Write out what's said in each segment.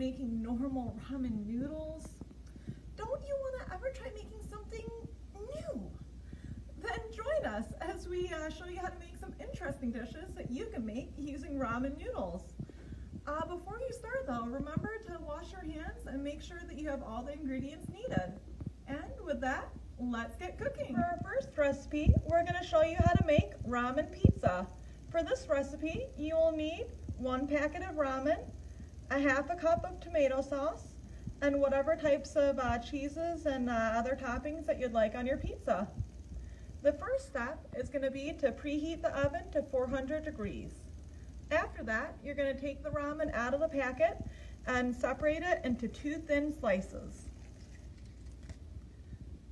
making normal ramen noodles? Don't you want to ever try making something new? Then join us as we show you how to make some interesting dishes that you can make using ramen noodles. Before you start though, remember to wash your hands and make sure that you have all the ingredients needed. And with that, let's get cooking. For our first recipe, we're going to show you how to make ramen pizza. For this recipe, you will need 1 packet of ramen, a half a cup of tomato sauce, and whatever types of cheeses and other toppings that you'd like on your pizza. The first step is going to be to preheat the oven to 400 degrees. After that, you're going to take the ramen out of the packet and separate it into 2 thin slices.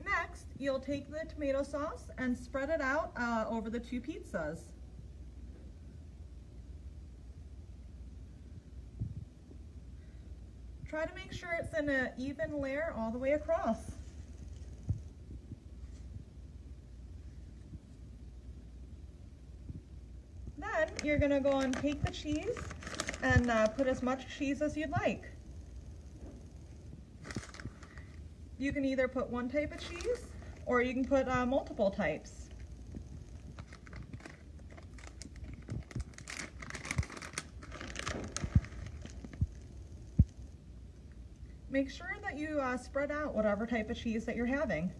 Next, you'll take the tomato sauce and spread it out over the 2 pizzas. Try to make sure it's in an even layer all the way across. Then you're going to go and take the cheese and put as much cheese as you'd like. You can either put 1 type of cheese or you can put multiple types. Make sure that you spread out whatever type of cheese that you're having.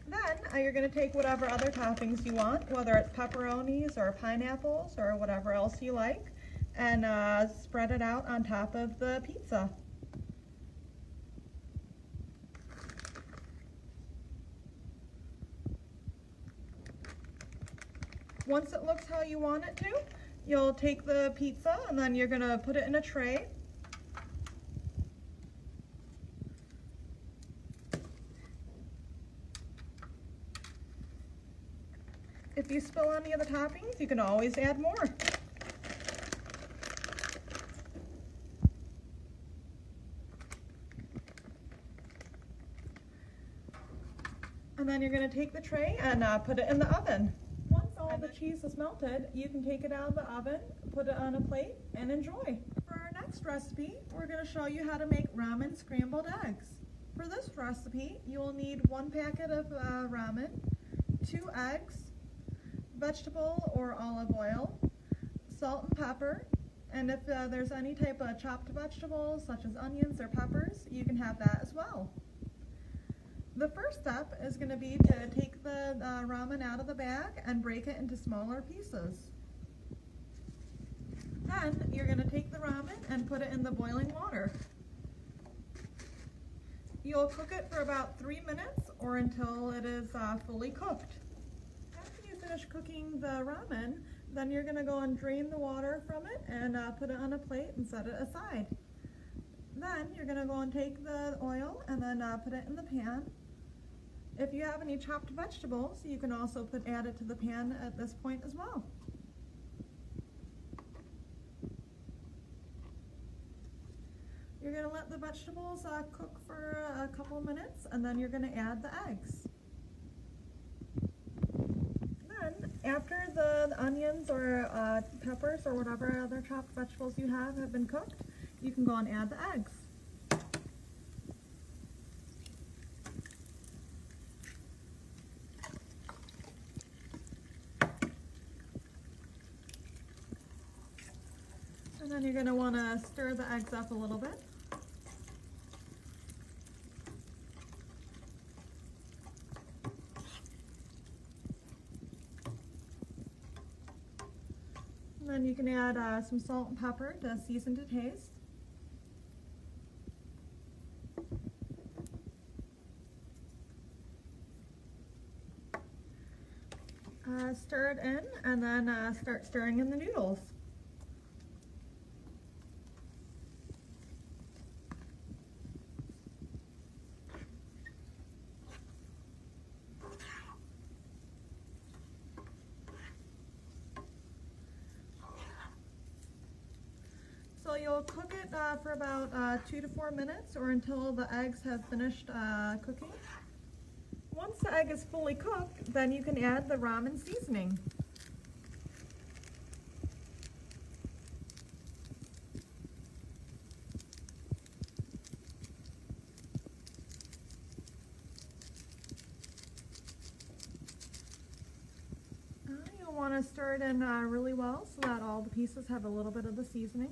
Then you're going to take whatever other toppings you want, whether it's pepperonis or pineapples or whatever else you like, and spread it out on top of the pizza. Once it looks how you want it to, you'll take the pizza and then you're going to put it in a tray. If you spill any of the toppings, you can always add more. And then you're going to take the tray and put it in the oven. All the cheese is melted, you can take it out of the oven, put it on a plate, and enjoy. For our next recipe, we're going to show you how to make ramen scrambled eggs. For this recipe, you will need 1 packet of ramen, 2 eggs, vegetable or olive oil, salt and pepper, and if there's any type of chopped vegetables such as onions or peppers, you can have that as well. The first step is going to be to take the ramen out of the bag and break it into smaller pieces. Then you're going to take the ramen and put it in the boiling water. You'll cook it for about 3 minutes or until it is fully cooked. After you finish cooking the ramen, then you're going to go and drain the water from it and put it on a plate and set it aside. Then you're going to go and take the oil and then put it in the pan. If you have any chopped vegetables, you can also add it to the pan at this point as well. You're going to let the vegetables cook for a couple of minutes, and then you're going to add the eggs. Then, after the onions or peppers or whatever other chopped vegetables you have been cooked, you can go and add the eggs. And then you're going to want to stir the eggs up a little bit. And then you can add some salt and pepper to season to taste. Stir it in and then start stirring in the noodles. So you'll cook it for about 2 to 4 minutes or until the eggs have finished cooking. Once the egg is fully cooked, then you can add the ramen seasoning. want to stir it in really well so that all the pieces have a little bit of the seasoning.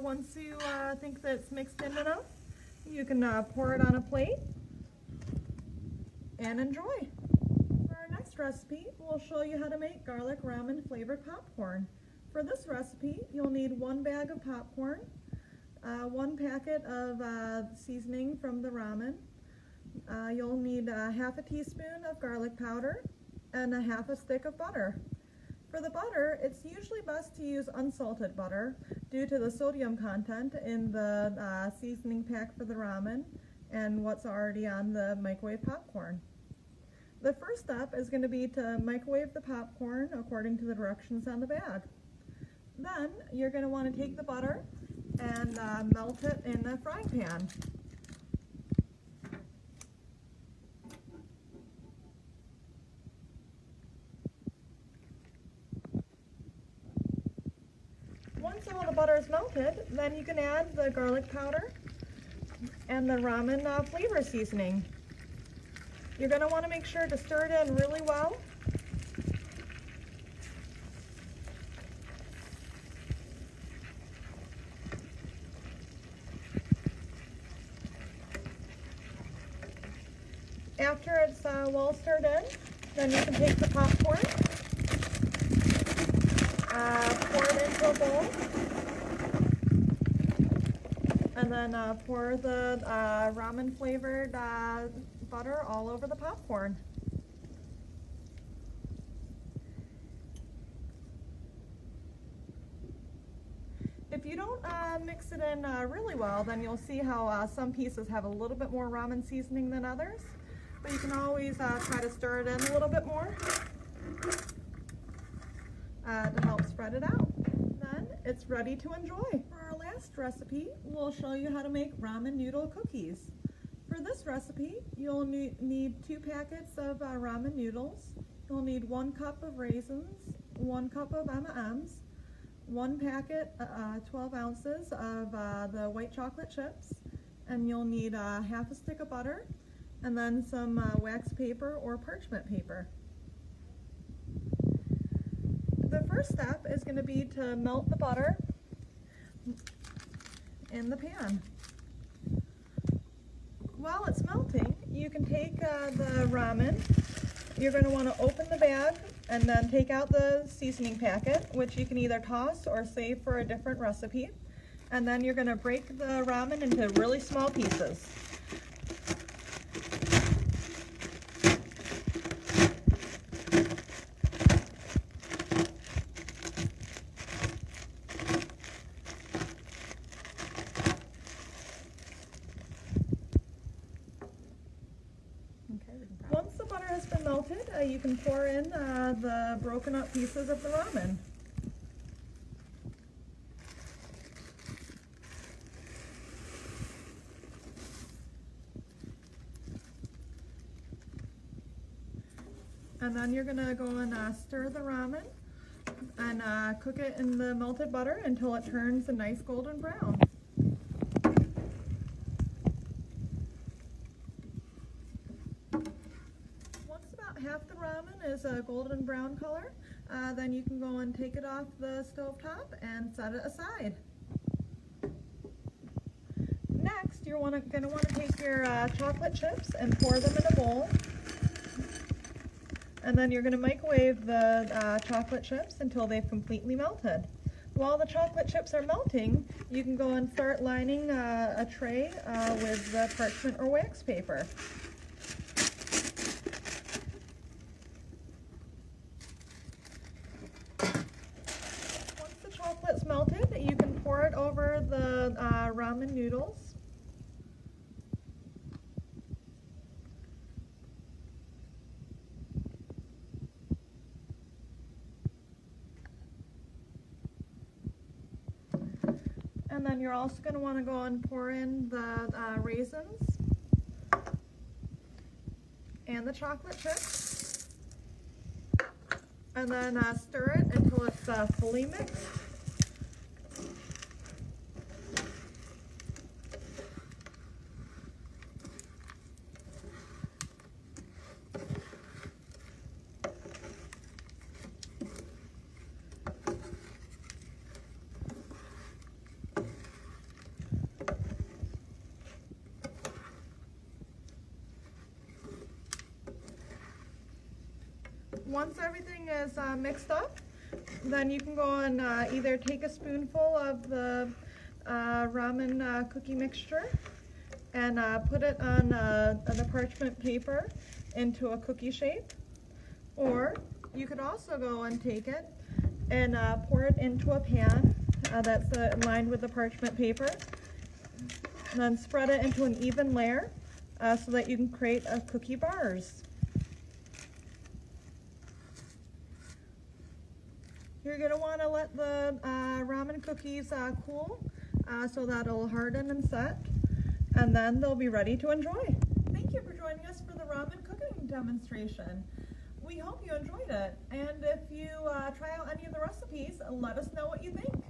Once you think that it's mixed in enough, you can pour it on a plate and enjoy. For our next recipe, we'll show you how to make garlic ramen flavored popcorn. For this recipe, you'll need 1 bag of popcorn, 1 packet of seasoning from the ramen. You'll need half a teaspoon of garlic powder and a half a stick of butter. For the butter, it's usually best to use unsalted butter due to the sodium content in the seasoning pack for the ramen and what's already on the microwave popcorn. The first step is going to be to microwave the popcorn according to the directions on the bag. Then you're going to want to take the butter and melt it in a frying pan. Once all the butter is melted, then you can add the garlic powder and the ramen flavor seasoning. You're going to want to make sure to stir it in really well. After it's well stirred in, then you can take the popcorn, pour it into a bowl, and then pour the ramen flavored butter all over the popcorn. If you don't mix it in really well, then you'll see how some pieces have a little bit more ramen seasoning than others. But you can always try to stir it in a little bit more to help spread it out. Then it's ready to enjoy. For our last recipe, we'll show you how to make ramen noodle cookies. For this recipe, you'll need 2 packets of ramen noodles. You'll need 1 cup of raisins, 1 cup of M&Ms, 1 packet, 12 ounces of the white chocolate chips, and you'll need half a stick of butter, and then some wax paper or parchment paper. The first step is going to be to melt the butter in the pan. While it's melting, you can take the ramen. You're going to want to open the bag and then take out the seasoning packet, which you can either toss or save for a different recipe. And then you're going to break the ramen into really small pieces. Once the butter has been melted, you can pour in the broken up pieces of the ramen. And then you're going to go and stir the ramen and cook it in the melted butter until it turns a nice golden brown. Half the ramen is a golden brown color, then you can go and take it off the stove top and set it aside. Next, you're going to want to take your chocolate chips and pour them in a bowl. And then you're going to microwave the chocolate chips until they've completely melted. While the chocolate chips are melting, you can go and start lining a tray with the parchment or wax paper. Chocolate's melted, you can pour it over the ramen noodles. And then you're also going to want to go and pour in the raisins and the chocolate chips. And then stir it until it's fully mixed. once everything is mixed up, then you can go and either take a spoonful of the ramen cookie mixture and put it on the parchment paper into a cookie shape. Or you could also go and take it and pour it into a pan that's lined with the parchment paper. And then spread it into an even layer so that you can create cookie bars. You're going to want to let the ramen cookies cool so that it'll harden and set, and then they'll be ready to enjoy. Thank you for joining us for the ramen cooking demonstration. We hope you enjoyed it, and if you try out any of the recipes, let us know what you think.